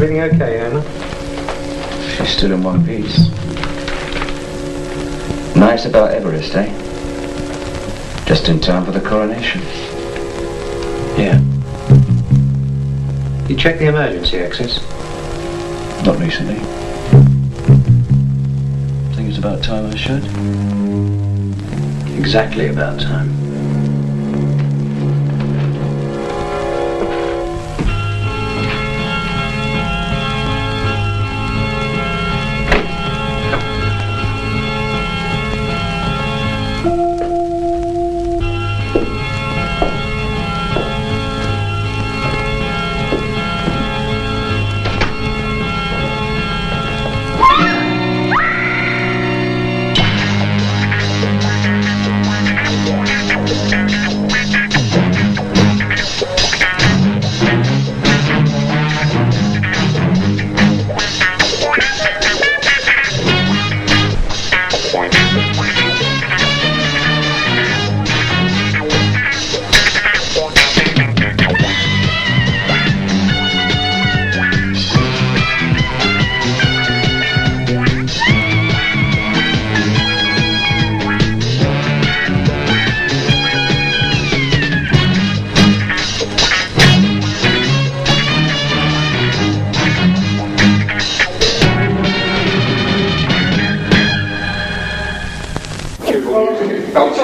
everything okay, Anna? She's still in one piece. Nice about Everest, eh? Just in time for the coronation. Yeah. You checked the emergency exits? Not recently. Think it's about time I should. Exactly about time.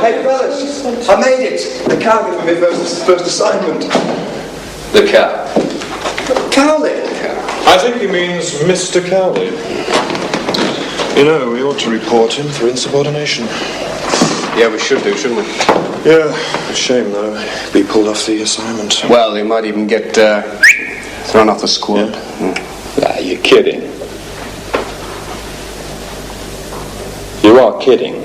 Hey fellas, I made it! The cow gave me first assignment. The cow? Cowley! I think he means Mr. Cowley. You know, we ought to report him for insubordination. Yeah, we should do, shouldn't we? Yeah, shame though. Be pulled off the assignment. Well, he might even get thrown off the squad. Yeah. You're kidding. You are kidding.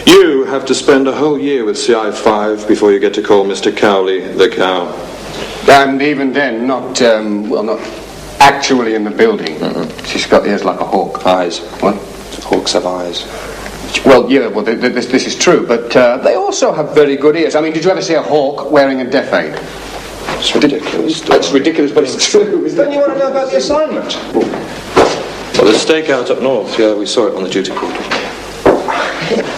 You have to spend a whole year with CI5 before you get to call Mr. Cowley the cow. And even then, not actually in the building. She's got ears like a hawk. Eyes. What? Hawks have eyes. Well, yeah, well, this is true, but they also have very good ears. I mean, did you ever see a hawk wearing a deaf aid? It's ridiculous. That's ridiculous, but it's true. Then you want to know about the assignment? Well, the stakeout up north, yeah, we saw it on the duty portal.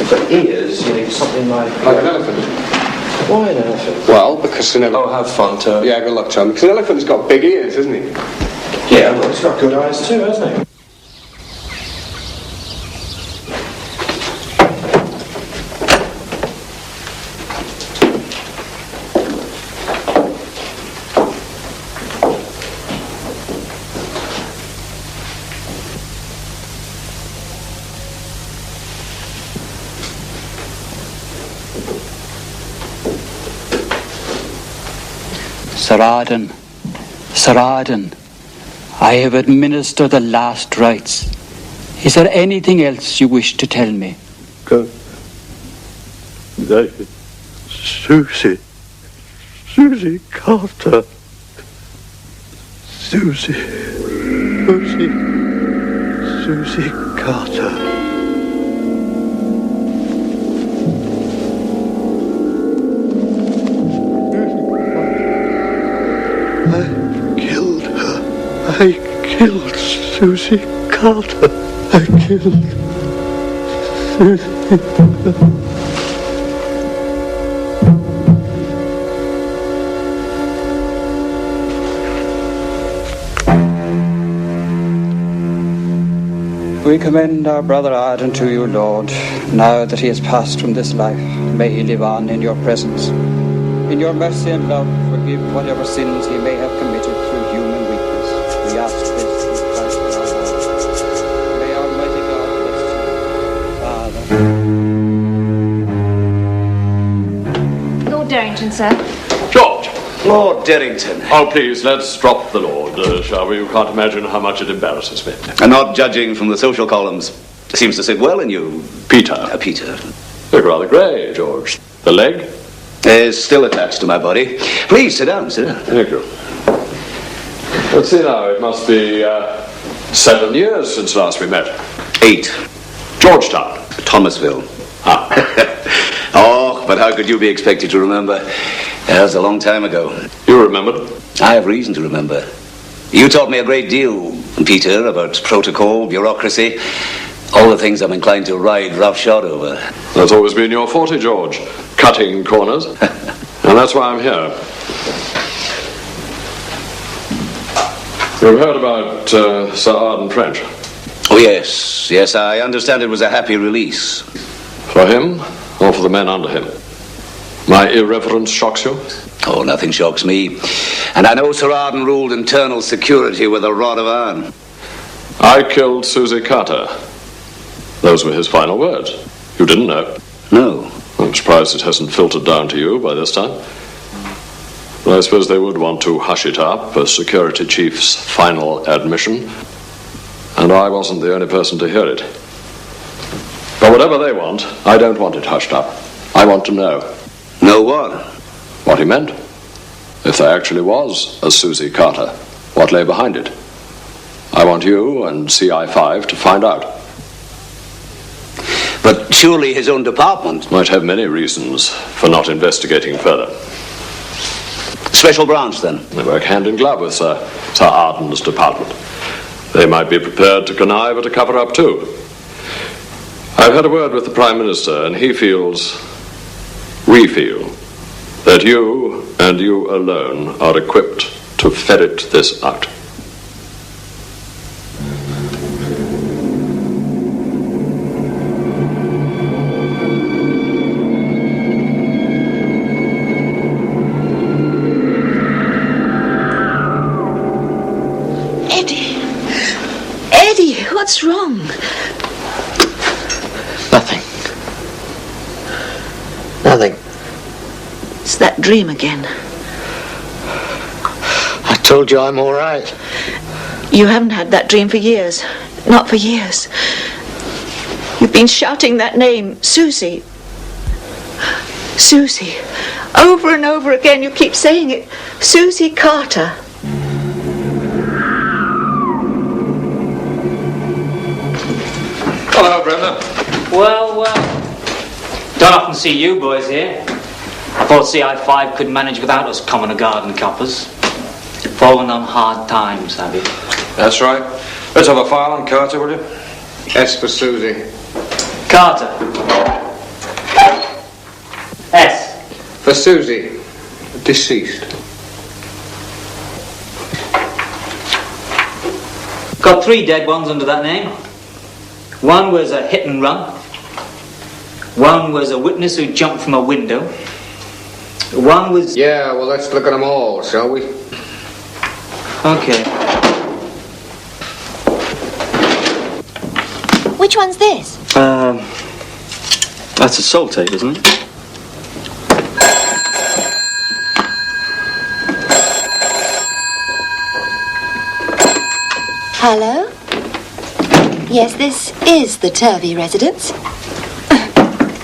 For ears, you need something like an elephant. Why an elephant? Well, because an elephant... Oh, have fun, Tom. Yeah, good luck, Tom. Because an elephant's got big ears, hasn't he? Yeah, well, it's got good eyes too, hasn't it? Sir Arden, I have administered the last rites. Is there anything else you wish to tell me? Susie Carter. Susie Carter. I killed Susie Carter. I killed Susie. We commend our brother Arden to you, Lord, now that he has passed from this life. May he live on in your presence. In your mercy and love, forgive whatever sins he may have committed through human weakness. We ask this through Christ our Lord. May Almighty God bless you, Father. Lord Darrington, sir. George! Lord Darrington. Oh, please, let's drop the Lord, shall we? You can't imagine how much it embarrasses me. And not judging from the social columns. Seems to sit well in you. Peter. Peter. Look rather grey, George. The leg? Is still attached to my body. Please, sit down, sit down. Thank you. Let's see now, it must be 7 years since last we met. 8. Georgetown. Thomasville. Ah. Oh, but how could you be expected to remember? That was a long time ago. You remembered? I have reason to remember. You taught me a great deal, Peter, about protocol, bureaucracy, all the things I'm inclined to ride roughshod over. That's always been your forte, George. Cutting corners. And that's why I'm here. You've heard about Sir Arden French? Oh, yes. Yes, I understand it was a happy release. For him, or for the men under him? My irreverence shocks you? Oh, nothing shocks me. And I know Sir Arden ruled internal security with a rod of iron. I killed Susie Carter. Those were his final words. You didn't know? No. I'm surprised it hasn't filtered down to you by this time. But I suppose they would want to hush it up, a security chief's final admission. And I wasn't the only person to hear it. But whatever they want, I don't want it hushed up. I want to know. Know what? What he meant. If there actually was a Susie Carter, what lay behind it? I want you and CI5 to find out. But surely his own department might have many reasons for not investigating further. Special branch, then? They work hand in glove with Sir Arden's department. They might be prepared to connive at a cover-up too. I've had a word with the Prime Minister, and we feel, that you and you alone are equipped to ferret this out. Eddie, what's wrong? Nothing. It's that dream again. I told you I'm all right. You haven't had that dream for years. Not for years. You've been shouting that name, Susie. Susie. Over and over again you keep saying it. Susie Carter. Hello, Brenda. Well. Don't often see you boys here. I thought CI5 could manage without us common garden coppers. Fallen on hard times, have you? That's right. Let's have a file on Carter, will you? S for Susie. Carter. S. For Susie. Deceased. Got 3 dead ones under that name. One was a hit and run. One was a witness who jumped from a window. One was... Yeah, well, let's look at them all, shall we? Okay. Which one's this? That's a soul tape, isn't it? Hello? Yes, this is the Turvey residence.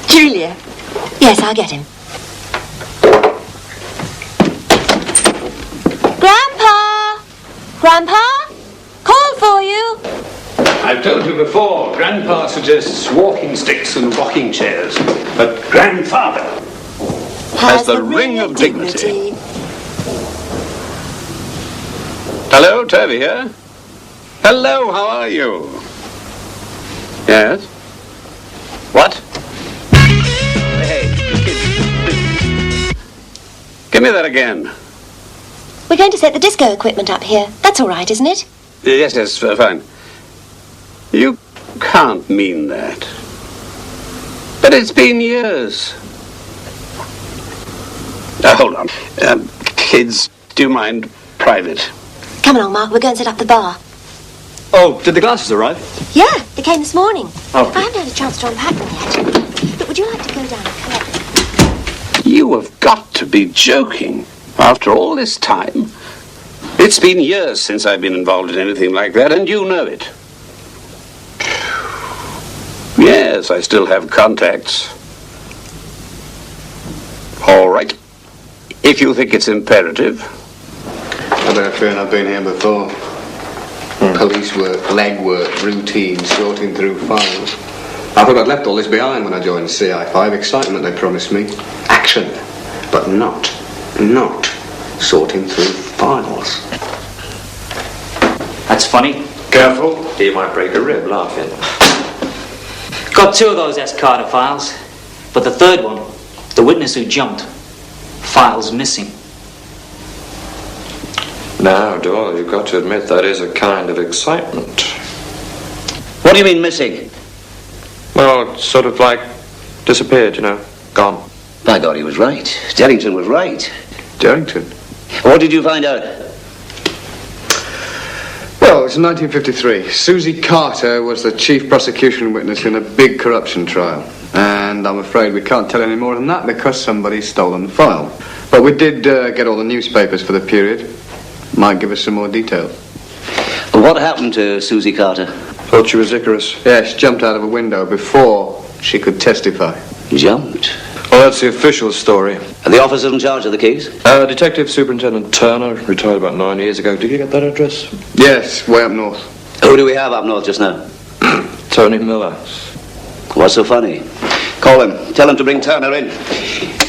Julia. Yes, I'll get him. Grandpa? Call for you. I've told you before, Grandpa suggests walking sticks and rocking chairs, but Grandfather has the ring of dignity. Hello, Turvey here. Hello, how are you? Yes? What? Hey, give me that again. We're going to set the disco equipment up here. That's all right, isn't it? Yes, fine. You can't mean that. But it's been years. Hold on. Kids, do you mind private? Come along, Mark. We're going to set up the bar. Oh, did the glasses arrive? Yeah, they came this morning. Oh. I haven't had a chance to unpack them yet. But would you like to go down and collect them? You have got to be joking. After all this time, it's been years since I've been involved in anything like that, and you know it. Yes, I still have contacts. All right. If you think it's imperative. I don't fear I've been here before. Police work, legwork, routine, sorting through files. I thought I'd left all this behind when I joined CI5. Excitement, they promised me. Action. But not sorting through files. That's funny. Careful, you might break a rib laughing. Got 2 of those S. Carter files, but the third one, the witness who jumped, file's missing. Now, Doyle, you've got to admit that is a kind of excitement. What do you mean missing? Well, sort of like disappeared, you know, gone. By God, he was right. Derrington was right. Derrington? What did you find out? Well, it's 1953. Susie Carter was the chief prosecution witness in a big corruption trial. And I'm afraid we can't tell any more than that because somebody's stolen the file. But we did get all the newspapers for the period. Might give us some more detail. What happened to Susie Carter? Thought she was Icarus. Yes, jumped out of a window before she could testify. Jumped? Well, that's the official story. And the officer in charge of the case? Detective Superintendent Turner, retired about 9 years ago. Did you get that address? Yes, way up north. Who do we have up north just now? Tony Miller. What's so funny? Call him. Tell him to bring Turner in.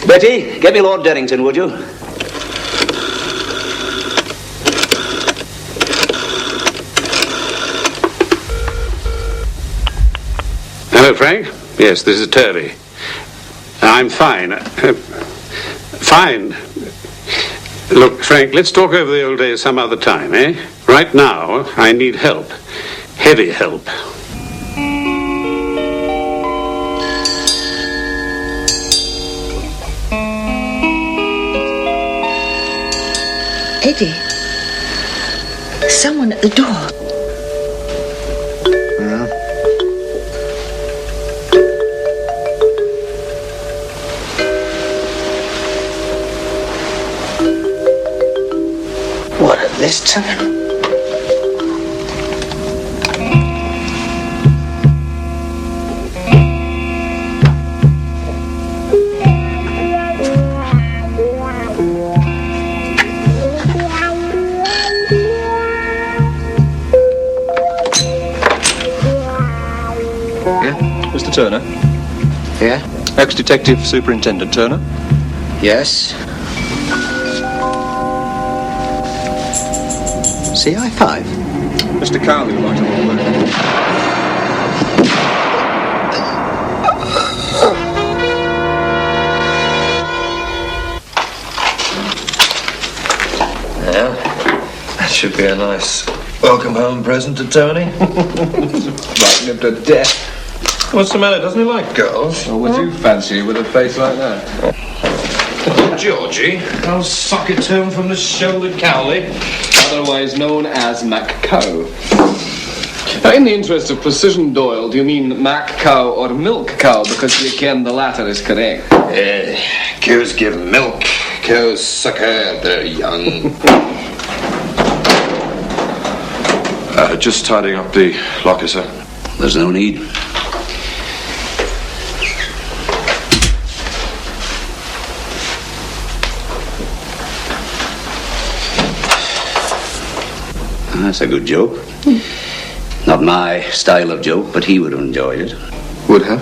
Betty, get me Lord Derrington, would you? Hello, Frank. Yes, this is Turvey. I'm fine. Fine. Look, Frank, let's talk over the old days some other time, eh? Right now, I need help. Heavy help. Eddie, someone at the door. What at this time? Mr. Turner? Yeah? Ex-Detective Superintendent Turner? Yes? CI5? Mr. Cowley would like to have a word. Yeah, that should be a nice welcome home present to Tony. Right, him to death. What's the matter? Doesn't he like girls? Well, would you fancy it with a face like that? Georgie, I'll sock it to him from the shoulder, Cowley. Otherwise known as Mac-Cow. Now, in the interest of precision, Doyle, do you mean Mac-Cow or Milk Cow? Because again, the latter is correct. Cows give milk, cows suck their young. Just tidying up the locker, sir. There's no need. That's a good joke. Not my style of joke, but he would have enjoyed it. Would have?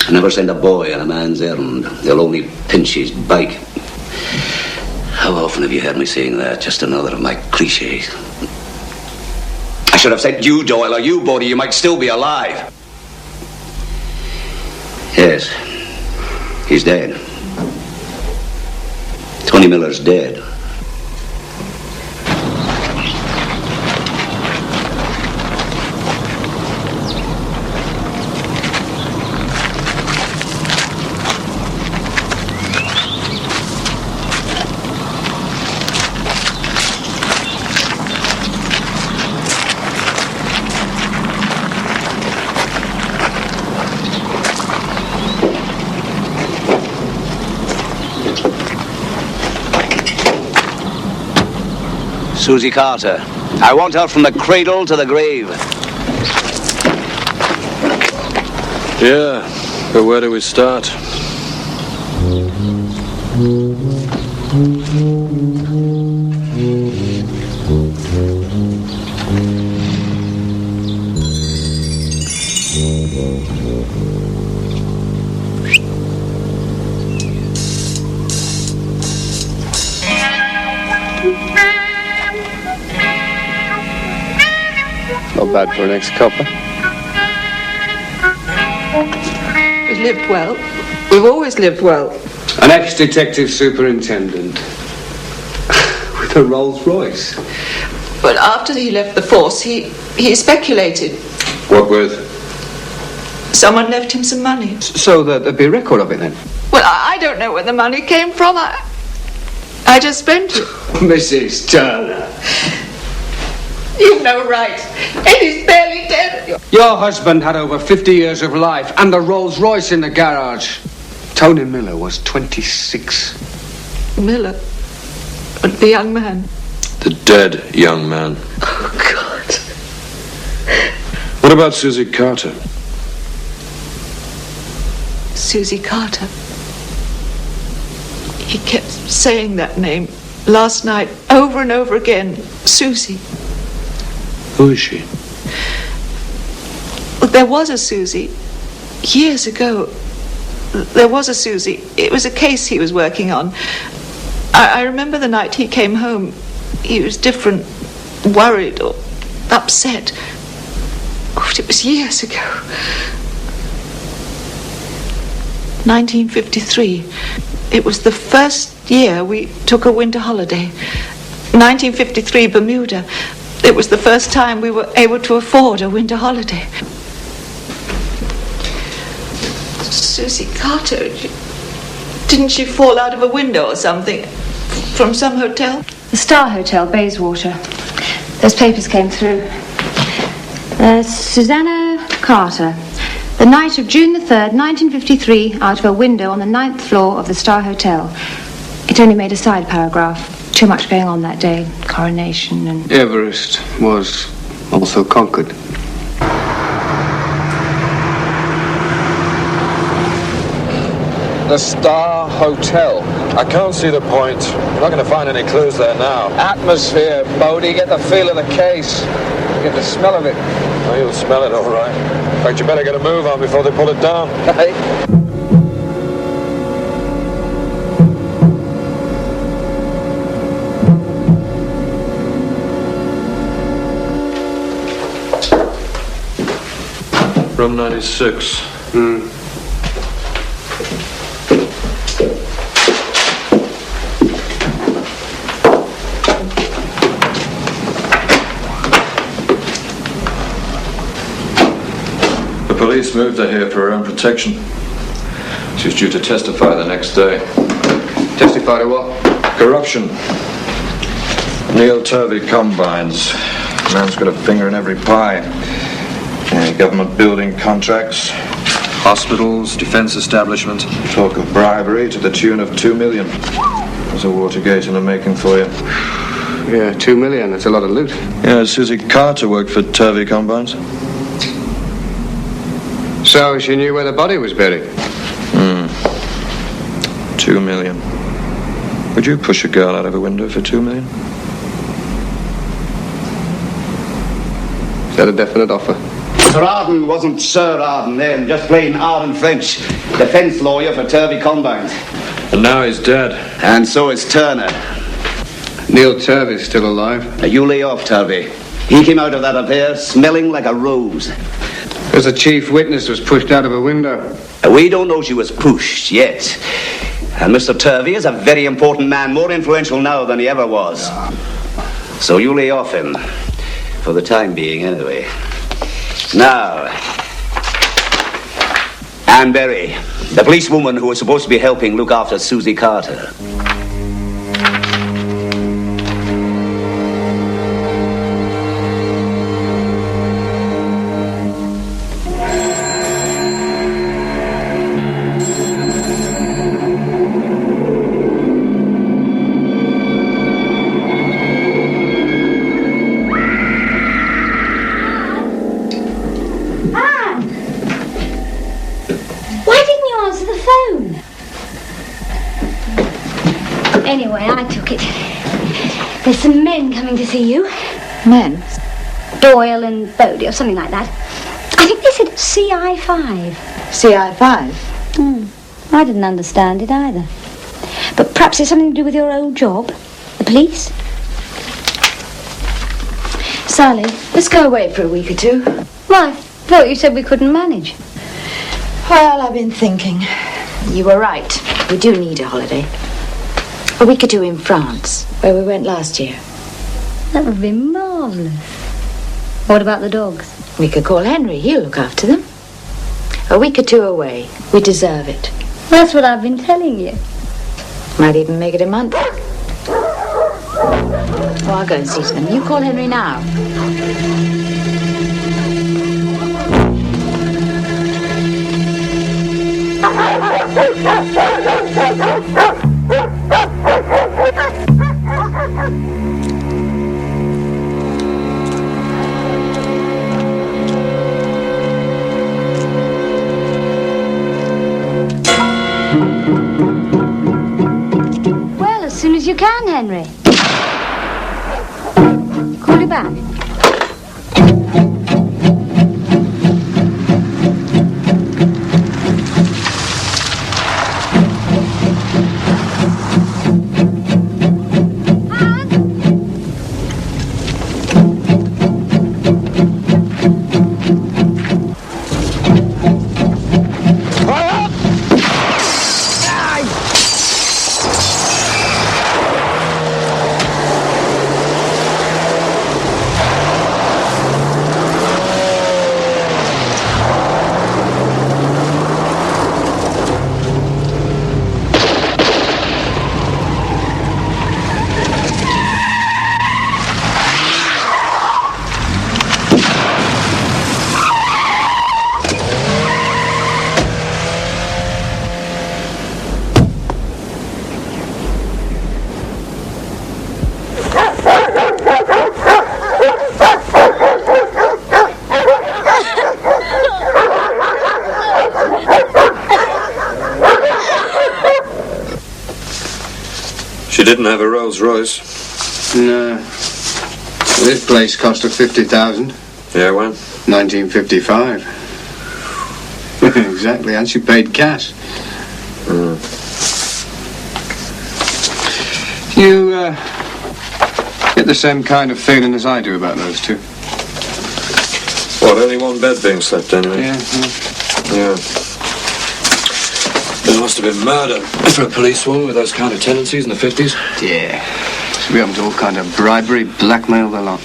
I never send a boy on a man's errand. They'll only pinch his bike. How often have you heard me saying that? Just another of my cliches. I should have said you, Doyle, or you, Bodie. You might still be alive. Yes. He's dead. Tony Miller's dead. Susie Carter. I want her from the cradle to the grave. Yeah, but where do we start? Not bad for an ex-copper. We've lived well. We've always lived well. An ex-detective superintendent with a Rolls Royce. But after he left the force, he speculated. What with? Someone left him some money. So there'd be a record of it then? Well, I don't know where the money came from. I just spent it. Mrs. Turner. You've no right. Eddie's barely dead. Your husband had over 50 years of life and the Rolls Royce in the garage. Tony Miller was 26. Miller? The young man? The dead young man. Oh, God. What about Susie Carter? Susie Carter. He kept saying that name last night over and over again. Susie. Who is she? Well, there was a Susie. Years ago, there was a Susie. It was a case he was working on. I remember the night he came home. He was different, worried or upset. Oh, it was years ago. 1953. It was the first year we took a winter holiday. 1953, Bermuda. It was the first time we were able to afford a winter holiday. Susie Carter, didn't she fall out of a window or something? From some hotel? The Star Hotel, Bayswater. Those papers came through. Susanna Carter. The night of June the 3rd, 1953, out of a window on the 9th floor of the Star Hotel. It only made a side paragraph. Too much going on that day. Coronation and... Everest was also conquered. The Star Hotel. I can't see the point. You're not going to find any clues there now. Atmosphere, Bodie. Get the feel of the case. Get the smell of it. Oh, you'll smell it all right. In fact, you better get a move on before they pull it down. Hey. Room 96. The police moved her here for her own protection. She was due to testify the next day. Testify to what? Corruption. Neil Turvey combines. The man's got a finger in every pie. Government building contracts, hospitals, defence establishment. Talk of bribery to the tune of $2 million. There's a Watergate in the making for you. Yeah, $2 million. That's a lot of loot. Yeah, Susie Carter worked for Turvey Combines. So she knew where the body was buried? $2 million. Would you push a girl out of a window for $2 million? Is that a definite offer? Sir Arden wasn't Sir Arden then, just plain Arden French, defence lawyer for Turvey Combines. And now he's dead. And so is Turner. Neil Turvey's still alive. Now you lay off, Turvey. He came out of that affair smelling like a rose. Because the chief witness was pushed out of a window. We don't know she was pushed yet. And Mr. Turvey is a very important man, more influential now than he ever was. So you lay off him. For the time being, anyway. Now, Anne Berry, the policewoman who was supposed to be helping look after Susie Carter. Anyway, I took it. There's some men coming to see you. Men? Doyle and Bodie or something like that. I think they said CI5. CI5? I didn't understand it either. But perhaps it's something to do with your old job, the police. Sally, let's go away for a week or two. Why? I thought you said we couldn't manage. Well, I've been thinking. You were right. We do need a holiday. A week or two in France, where we went last year. That would be marvellous. What about the dogs? We could call Henry. He'll look after them. A week or two away. We deserve it. That's what I've been telling you. Might even make it a month. Oh, I'll go and see them. You call Henry now. Well, as soon as you can, Henry. Call you back. She didn't have a Rolls Royce. No. This place cost her 50,000. Yeah, when? 1955. Exactly, and she paid cash. You get the same kind of feeling as I do about those two. What, only one bed being slept anyway? Yeah. There must have been murder for a policewoman with those kind of tendencies in the 50s. Yeah. She'll be up to all kind of bribery, blackmail, the lot.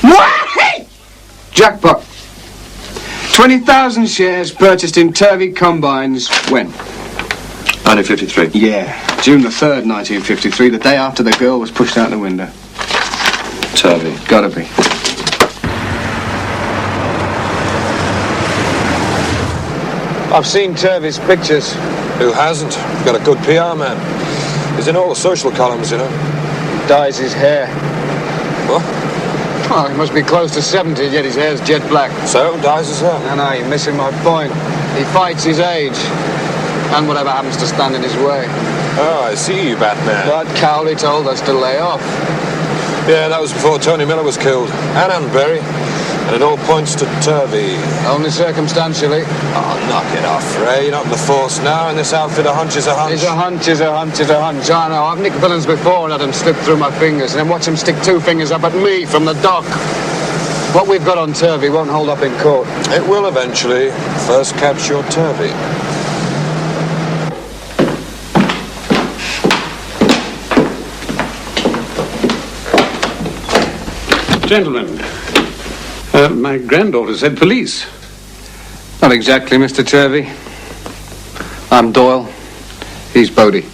What? Jackpot. 20,000 shares purchased in Turvey Combines when? 1953. Yeah, June the 3rd, 1953, the day after the girl was pushed out the window. Turvey. Gotta be. I've seen Turvey's pictures. Who hasn't? Got a good PR man. He's in all the social columns, you know. He dyes his hair. What? Well, he must be close to 70, yet his hair's jet black. So, dyes his hair? No, you're missing my point. He fights his age. And whatever happens to stand in his way. Oh, I see you, Batman. But Cowley told us to lay off. Yeah, that was before Tony Miller was killed. And Anbury. And it all points to Turvey. Only circumstantially. Oh, knock it off, Ray. You're not in the force now. In this outfit, a hunch is a hunch. It's a hunch, is a hunch, is a hunch. I know. I've nicked villains before and had them slip through my fingers. And then watch them stick two fingers up at me from the dock. What we've got on Turvey won't hold up in court. It will eventually. First catch your Turvey. Gentlemen, my granddaughter said police. Not exactly, Mr. Turvey. I'm Doyle. He's Bodie.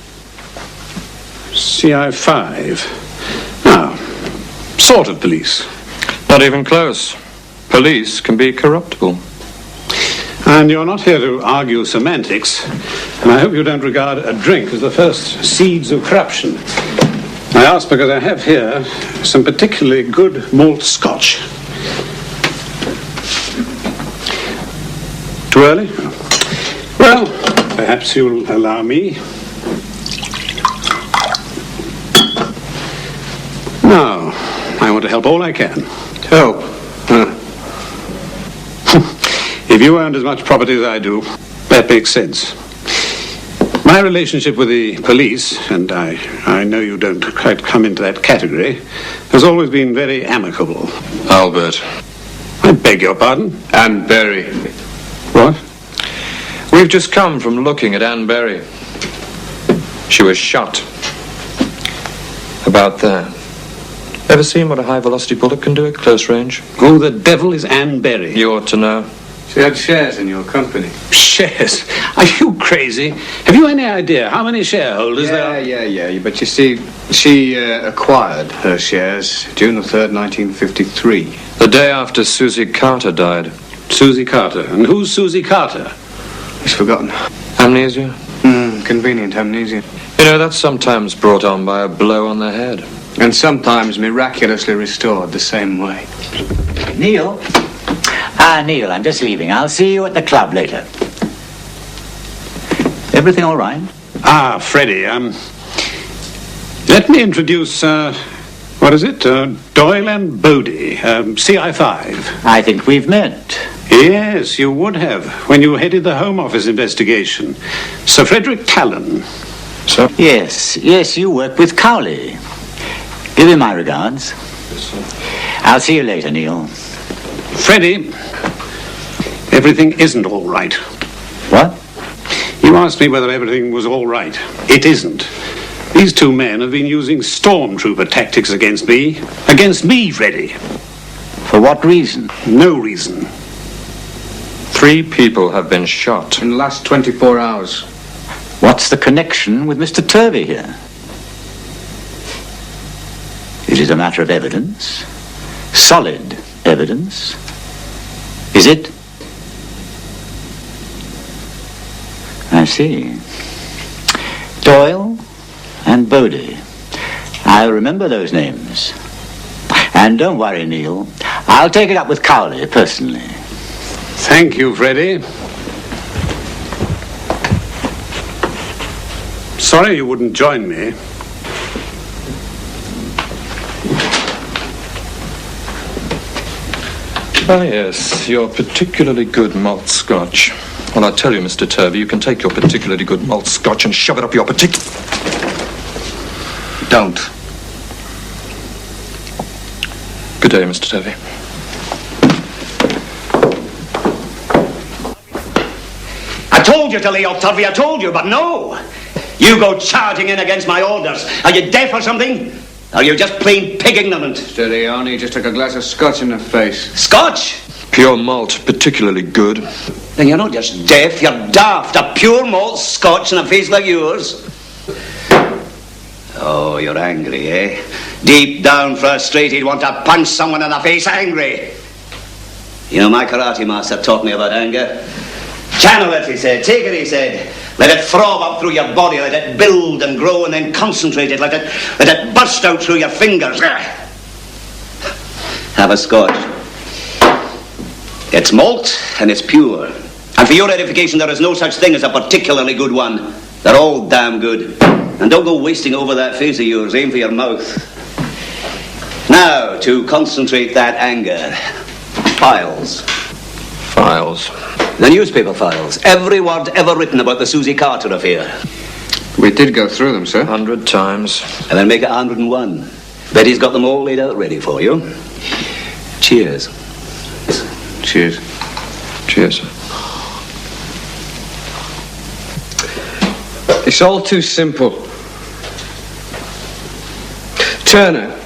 CI5. Now, sort of police. Not even close. Police can be corruptible. And you're not here to argue semantics, and I hope you don't regard a drink as the first seeds of corruption. I ask because I have here some particularly good malt scotch. Too early? Well, perhaps you'll allow me. Now, I want to help all I can. Help? If you owned as much property as I do, that makes sense. My relationship with the police, and I know you don't quite come into that category, has always been very amicable. Albert. I beg your pardon? Anne Berry. What? We've just come from looking at Anne Berry. She was shot. About there. Ever seen what a high-velocity bullet can do at close range? Who the devil is Anne Berry? You ought to know. She had shares in your company. Shares? Are you crazy? Have you any idea how many shareholders there are? Yeah. But you see, she acquired her shares June the 3rd, 1953. The day after Susie Carter died. Susie Carter? And who's Susie Carter? He's forgotten. Amnesia? Convenient amnesia. You know, that's sometimes brought on by a blow on the head. And sometimes miraculously restored the same way. Neil? Neil, I'm just leaving. I'll see you at the club later. Everything all right? Freddie, let me introduce, what is it? Doyle and Bodie, CI5. I think we've met. Yes, you would have, when you headed the Home Office investigation. Sir Frederick Callan. Sir? Yes, you work with Cowley. Give him my regards. Yes, sir. I'll see you later, Neil. Freddie, everything isn't all right. What? You asked me whether everything was all right. It isn't. These two men have been using stormtrooper tactics against me. Against me, Freddie. For what reason? No reason. 3 people have been shot. In the last 24 hours. What's the connection with Mr. Turvey here? Is it a matter of evidence? Solid evidence? Is it? I see. Doyle and Bodie. I'll remember those names. And don't worry, Neil. I'll take it up with Cowley personally. Thank you, Freddie. Sorry you wouldn't join me. Yes, your particularly good malt scotch. Well, I tell you, Mr. Turvey, you can take your particularly good malt scotch and shove it up your Don't. Good day, Mr. Turvey. I told you to lay off, Turvey, I told you, but no. You go charging in against my orders. Are you deaf or something? Are you just plain pig ignorant? Steady on, he just took a glass of scotch in the face. Scotch? Pure malt, particularly good. Then you're not just deaf, you're daft. A pure malt scotch in a face like yours. Oh, you're angry, eh? Deep down frustrated, want to punch someone in the face, angry. You know, my karate master taught me about anger. Channel it, he said. Take it, he said. Let it throb up through your body, let it build and grow and then concentrate it, let it burst out through your fingers. Have a scotch. It's malt and it's pure. And for your edification, there is no such thing as a particularly good one. They're all damn good. And don't go wasting over that face of yours. Aim for your mouth. Now, to concentrate that anger. Files. Files? The newspaper files. Every word ever written about the Susie Carter affair. We did go through them, sir. 100 times. And then make it 101. Betty's got them all laid out ready for you. Cheers. Cheers. Cheers, sir. It's all too simple. Turner.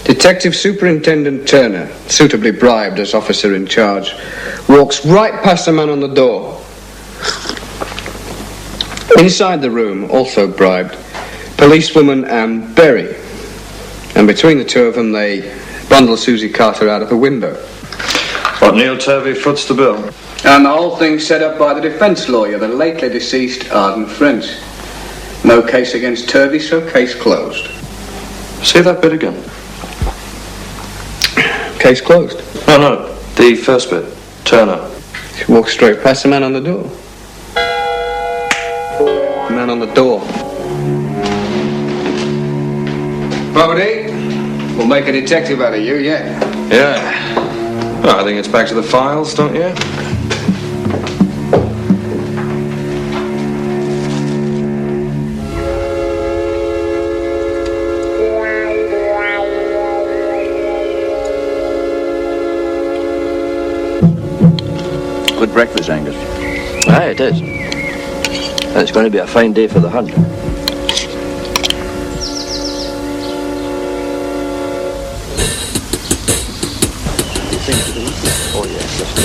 Detective Superintendent Turner, suitably bribed as officer in charge, walks right past the man on the door. Inside the room, also bribed, policewoman Anne Berry. And between the two of them, they bundle Susie Carter out of the window. What, Neil Turvey foots the bill? And the whole thing set up by the defence lawyer, the lately deceased Arden French. No case against Turvey, so case closed. Say that bit again. Case closed. No, the first bit. Turner. She walked straight past the man on the door. The man on the door. Bodie, we'll make a detective out of you, yeah? Yeah. Well, I think it's back to the files, don't you? breakfast, Angus. Aye, it is. And it's going to be a fine day for the hunt. Oh, yes, that's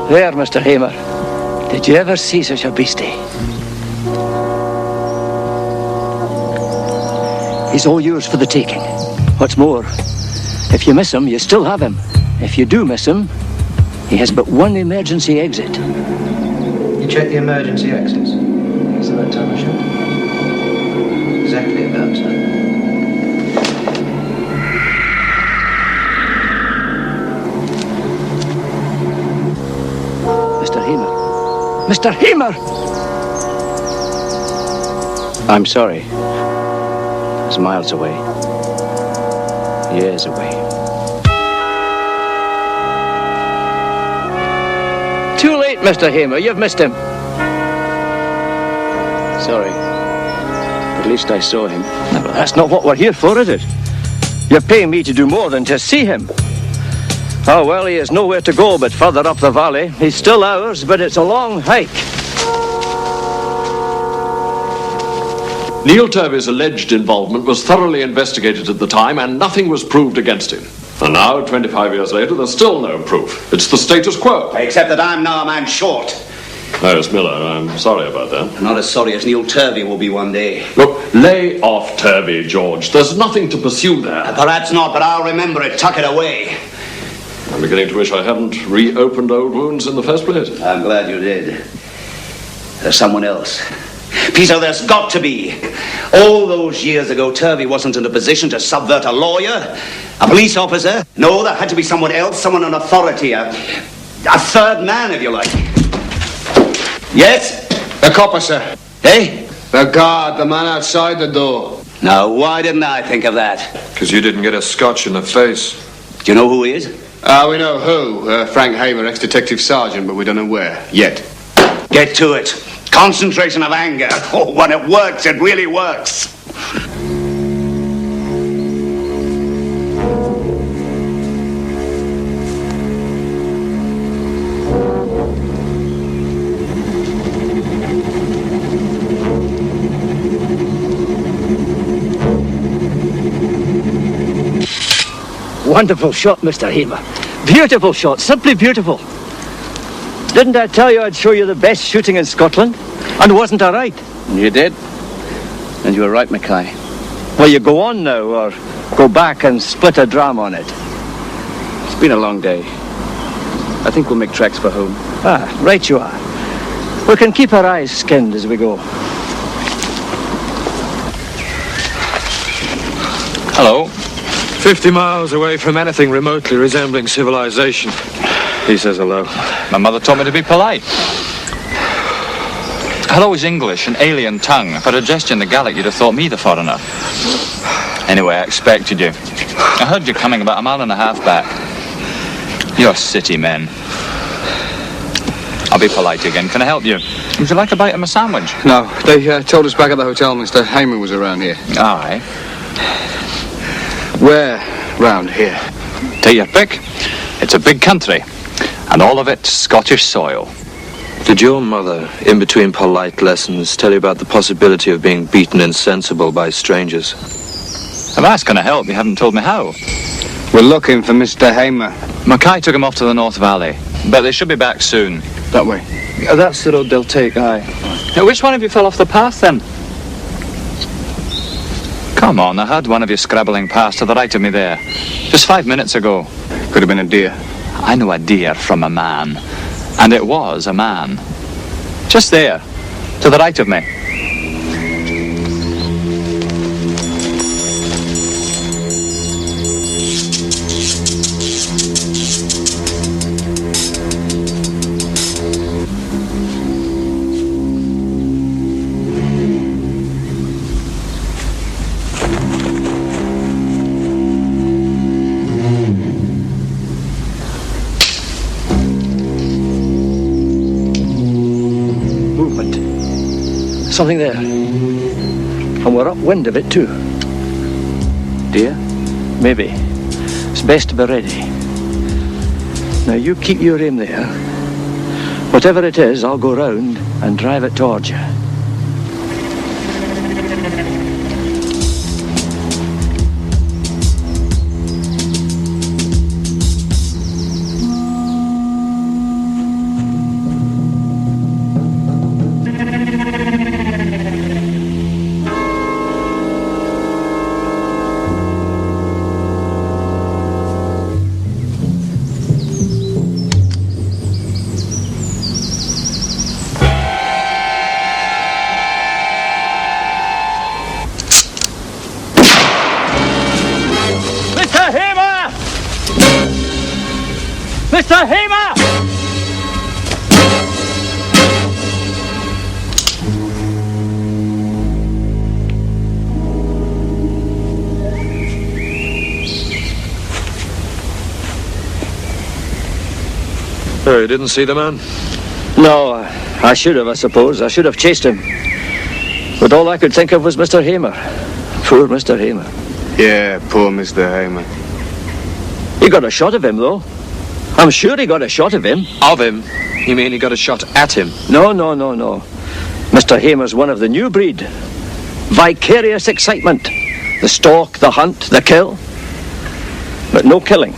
There, Mr. Hamer. Did you ever see such a beastie? He's all yours for the taking. What's more, if you miss him, you still have him. If you do miss him, he has but one emergency exit. You check the emergency exits. Is it about time I should? Exactly about time. Mr. Hamer. Mr. Hamer! I'm sorry. It's miles away. Years away. Too late, Mr. Hamer. You've missed him. Sorry. At least I saw him. No, but that's not what we're here for, is it? You're paying me to do more than just see him. Oh, well, he has nowhere to go but further up the valley. He's still ours, but it's a long hike. Neil Turvey's alleged involvement was thoroughly investigated at the time, and nothing was proved against him. And now, 25 years later, there's still no proof. It's the status quo. Except that I'm now a man short. Miss Miller, I'm sorry about that. Not as sorry as Neil Turvey will be one day. Look, lay off Turvey, George. There's nothing to pursue there. Perhaps not, but I'll remember it. Tuck it away. I'm beginning to wish I hadn't reopened old wounds in the first place. I'm glad you did. There's someone else. Peter, there's got to be. All those years ago, Turvey wasn't in a position to subvert a lawyer, a police officer. No, there had to be someone else, someone in authority, a third man, if you like. Yes? The copper, sir. Eh? The guard, the man outside the door. Now, why didn't I think of that? Because you didn't get a scotch in the face. Do you know who he is? We know who. Frank Hamer, ex-detective sergeant, but we don't know where. Yet. Get to it. Concentration of anger. Oh, when it works, it really works. Wonderful shot, Mr. Hamer. Beautiful shot, simply beautiful. Didn't I tell you I'd show you the best shooting in Scotland? And wasn't I right? You did. And you were right, Mackay. Will you go on now, or go back and split a dram on it? It's been a long day. I think we'll make tracks for home. Ah, right you are. We can keep our eyes skinned as we go. Hello. 50 miles away from anything remotely resembling civilization. He says hello. My mother taught me to be polite. Hello is English, an alien tongue. If I'd addressed you in the Gaelic, you'd have thought me the foreigner. Anyway, I expected you. I heard you coming about a mile and a half back. You're city men. I'll be polite again. Can I help you? Would you like a bite of my sandwich? No, they told us back at the hotel Mr. Hamer was around here. Aye. Where round here? Take your pick. It's a big country, and all of it Scottish soil. Did your mother, in between polite lessons, tell you about the possibility of being beaten insensible by strangers? If I asked, can I help? You haven't told me how. We're looking for Mr. Hamer. Mackay took him off to the North Valley, but they should be back soon. That way. That's the road they'll take, aye. Now, which one of you fell off the path, then? Come on, I heard one of you scrabbling past to the right of me there. Just 5 minutes ago. Could have been a deer. I know a deer from a man. And it was a man. Just there, to the right of me. something there. And we're upwind of it, too. Dear? Maybe. It's best to be ready. Now, you keep your aim there. Whatever it is, I'll go round and drive it towards you. Mr. Hamer! Oh, you didn't see the man? No, I should have, I suppose. I should have chased him. But all I could think of was Mr. Hamer. Poor Mr. Hamer. Yeah, poor Mr. Hamer. He got a shot of him, though. I'm sure he got a shot of him. Of him? You mean he got a shot at him? No. Mr. Hamer's one of the new breed. Vicarious excitement. The stalk, the hunt, the kill. But no killing.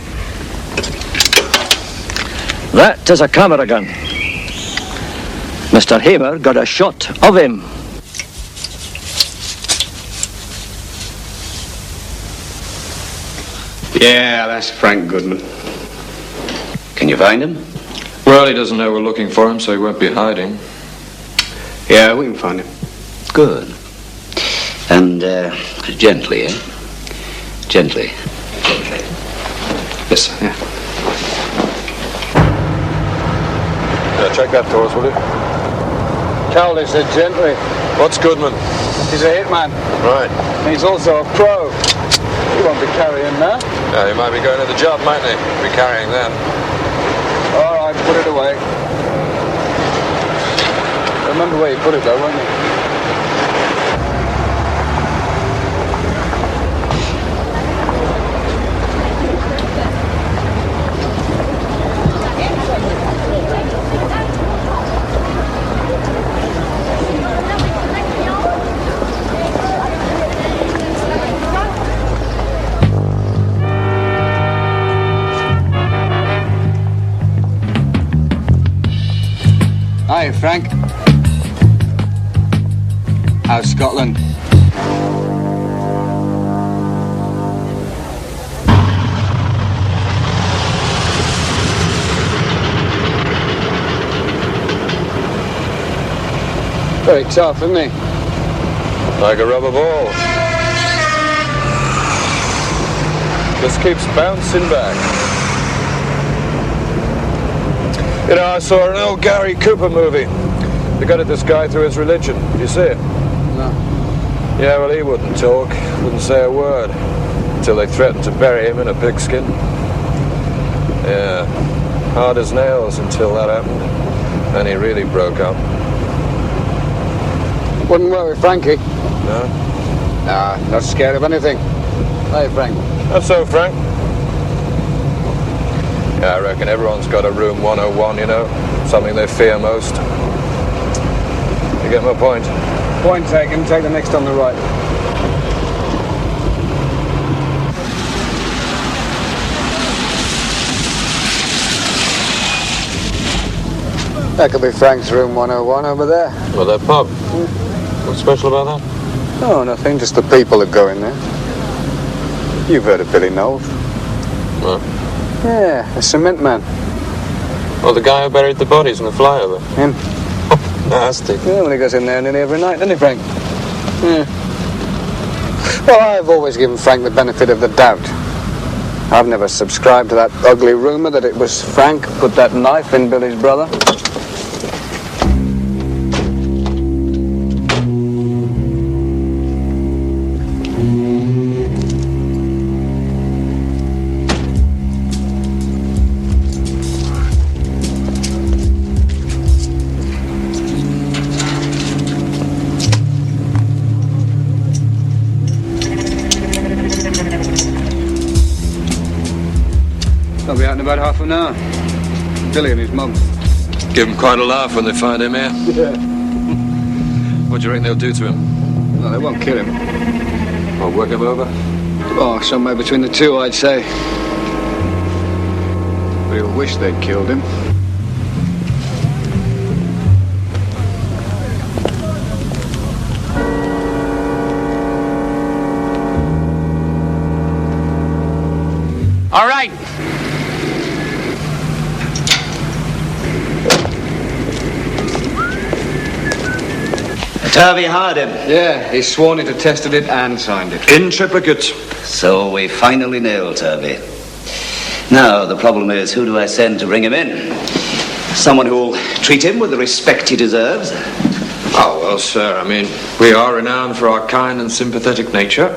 That is a camera gun. Mr. Hamer got a shot of him. Yeah, that's Frank Goodman. Can you find him? Well, he doesn't know we're looking for him, so he won't be hiding. Yeah, we can find him. Good. And, gently, eh? Gently. Yes, sir. Yeah. Check that for us, will you? Cowley said gently. What's Goodman? He's a hitman. Right. He's also a pro. He won't be carrying that. Yeah, he might be going to the job, mightn't he? Be carrying then. All right, put it away. Remember where you put it, though, won't you? Hi, Frank. How's Scotland? Very tough, isn't he? Like a rubber ball. Just keeps bouncing back. You know, I saw an old Gary Cooper movie. They got at this guy through his religion. Did you see it? No. Yeah, well, he wouldn't talk, wouldn't say a word, until they threatened to bury him in a pigskin. Yeah, hard as nails until that happened. Then he really broke up. Wouldn't worry, Frankie. No? Nah, not scared of anything. Hey, Frank. That's so, Frank. Yeah, I reckon everyone's got a room 101, you know, something they fear most. You get my point? Point taken. Take the next on the right. That could be Frank's room 101 over there. Well, that pub. What's special about that? Oh, nothing. Just the people that go in there. You've heard of Billy Knowles? No. Yeah, the cement man. Well, the guy who buried the bodies in the flyover. Him. Nasty. Yeah, well, he goes in there nearly every night, doesn't he, Frank? Yeah. Well, I've always given Frank the benefit of the doubt. I've never subscribed to that ugly rumour that it was Frank who put that knife in Billy's brother. I'll be out in about half an hour. Billy and his mum. Give them quite a laugh when they find him here. Yeah. What do you reckon they'll do to him? No, they won't kill him. Or work him over? Oh, somewhere between the two, I'd say. But he'll wish they'd killed him. All right. Turvey hired him. Yeah, he's sworn it, attested it, and signed it. In triplicate. So we finally nailed Turvey. Now, the problem is, who do I send to bring him in? Someone who'll treat him with the respect he deserves? Oh, well, sir, I mean, we are renowned for our kind and sympathetic nature.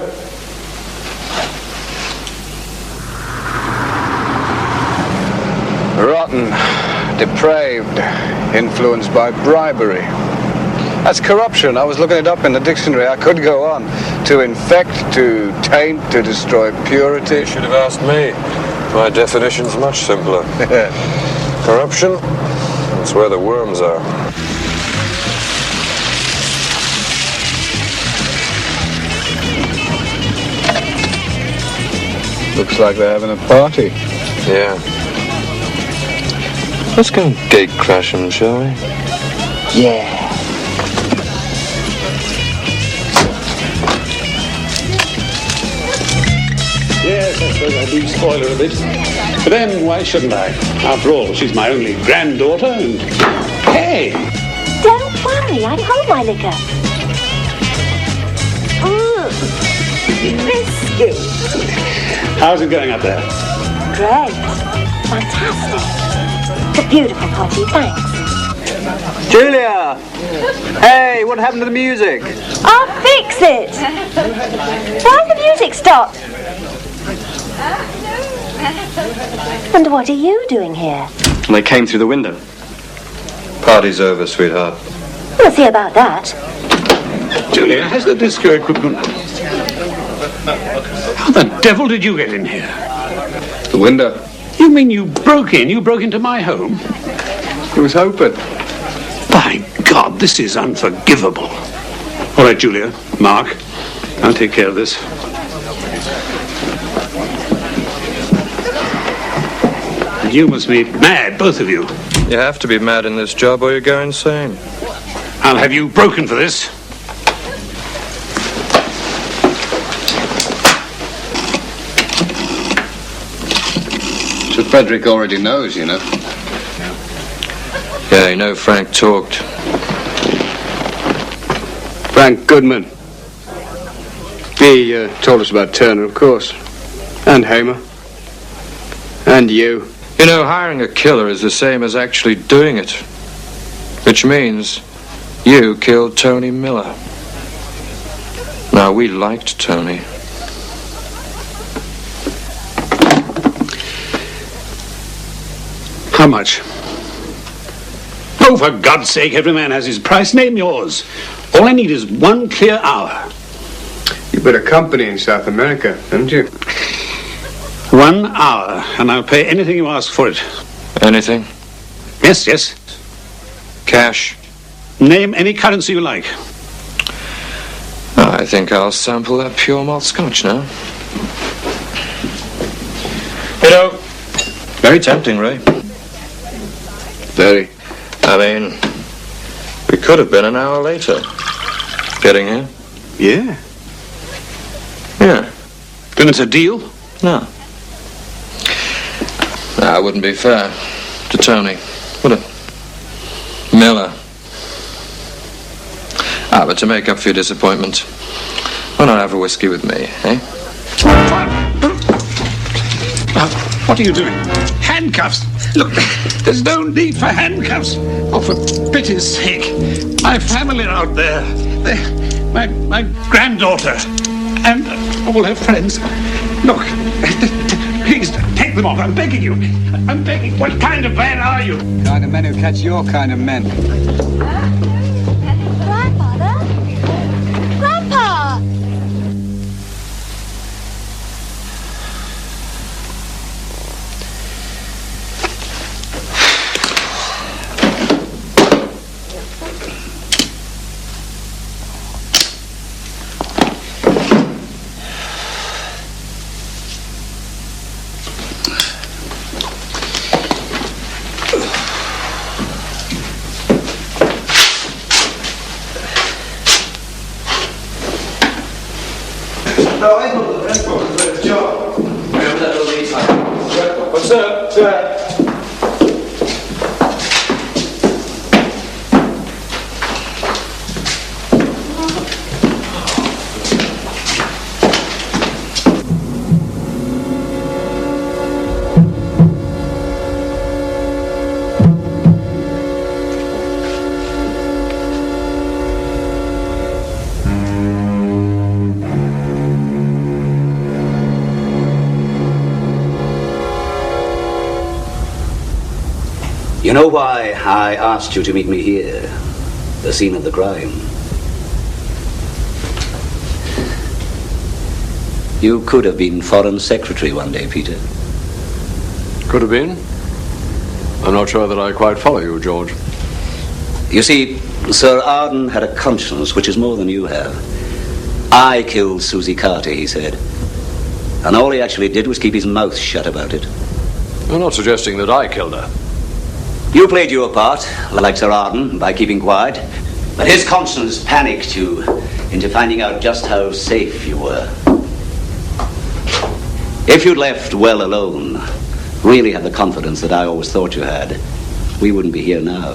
Rotten, depraved, influenced by bribery. That's corruption. I was looking it up in the dictionary. I could go on. To infect, to taint, to destroy purity. You should have asked me. My definition's much simpler. Corruption, that's where the worms are. Looks like they're having a party. Yeah. Let's go gate crashing, shall we? Yeah. Yes, I suppose I do spoil her a bit. But then, why shouldn't I? After all, she's my only granddaughter and... Hey! Don't worry, I hold my liquor. Risky. How's it going up there? Great. Fantastic. It's a beautiful party, thanks. Julia! Hey, what happened to the music? I'll fix it. Why's the music stopped? And what are you doing here? They came through the window. Party's over, sweetheart. We'll see about that. Julia, has the disco equipment... How the devil did you get in here? The window. You mean you broke in? You broke into my home? He was hoping. By God, this is unforgivable. All right, Julia, Mark, I'll take care of this. And you must be mad, both of you. You have to be mad in this job or you go insane. I'll have you broken for this. So Frederick already knows, you know. Yeah, you know Frank talked. Frank Goodman. He told us about Turner, of course. And Hamer. And you. You know, hiring a killer is the same as actually doing it. Which means you killed Tony Miller. Now, we liked Tony. How much? Oh, for God's sake, every man has his price. Name yours. All I need is 1 clear hour. You've got a company in South America, haven't you? 1 hour, and I'll pay anything you ask for it. Anything? Yes, yes. Cash? Name any currency you like. I think I'll sample that pure malt scotch now. You know, very tempting, Ray. Very. I mean, we could have been an hour later getting here. Yeah. Yeah. Then it's a deal? No. That wouldn't be fair to Tony, would it? Miller. But to make up for your disappointment, why not have a whiskey with me, eh? What are you doing? Handcuffs! Look, there's no need for handcuffs. Oh, for pity's sake. My family are out there. My granddaughter. And all her friends. Look, please take them off. I'm begging you. I'm begging. What kind of man are you? Kind of men who catch your kind of men. Grandfather? Grandpa! No, I know the rest of the job. Remember that little lead time? What's up? Sir? You know why I asked you to meet me here, the scene of the crime? You could have been Foreign Secretary one day, Peter. Could have been. I'm not sure that I quite follow you, George. You see, Sir Arden had a conscience which is more than you have. I killed Susie Carter, he said. And all he actually did was keep his mouth shut about it. You're not suggesting that I killed her. You played your part, like Sir Arden, by keeping quiet. But his conscience panicked you into finding out just how safe you were. If you'd left well alone, really had the confidence that I always thought you had, we wouldn't be here now.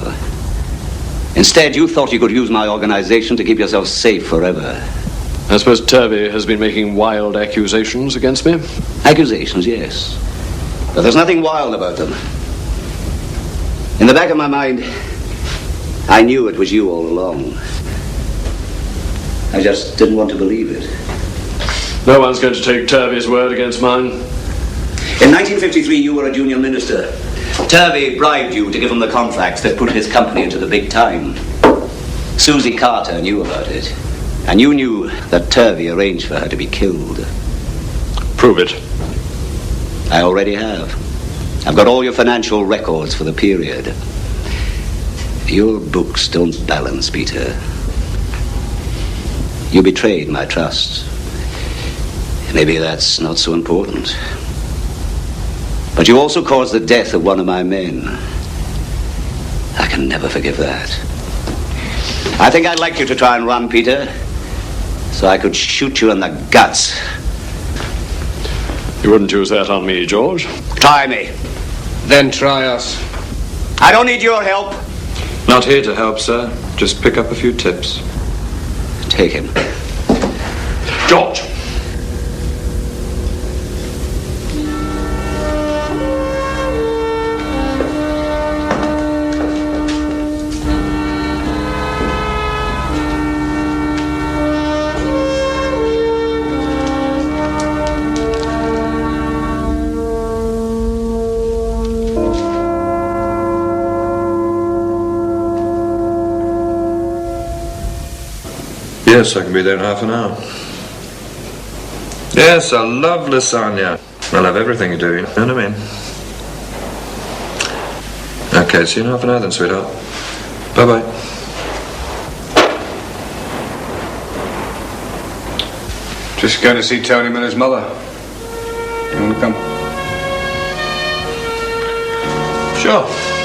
Instead, you thought you could use my organization to keep yourself safe forever. I suppose Turvey has been making wild accusations against me? Accusations, yes. But there's nothing wild about them. In the back of my mind, I knew it was you all along. I just didn't want to believe it. No one's going to take Turvey's word against mine. In 1953, you were a junior minister. Turvey bribed you to give him the contracts that put his company into the big time. Susie Carter knew about it. And you knew that Turvey arranged for her to be killed. Prove it. I already have. I've got all your financial records for the period. Your books don't balance, Peter. You betrayed my trust. Maybe that's not so important. But you also caused the death of one of my men. I can never forgive that. I think I'd like you to try and run, Peter, so I could shoot you in the guts. You wouldn't use that on me, George? Try me. Then try us. I don't need your help. Not here to help, sir. Just pick up a few tips. Take him. George! Yes, I can be there in half an hour. Yes, I love lasagna. I love everything you do, you know what I mean? Okay, see you in half an hour then, sweetheart. Bye-bye. Just going to see Tony Miller's mother. You want to come? Sure.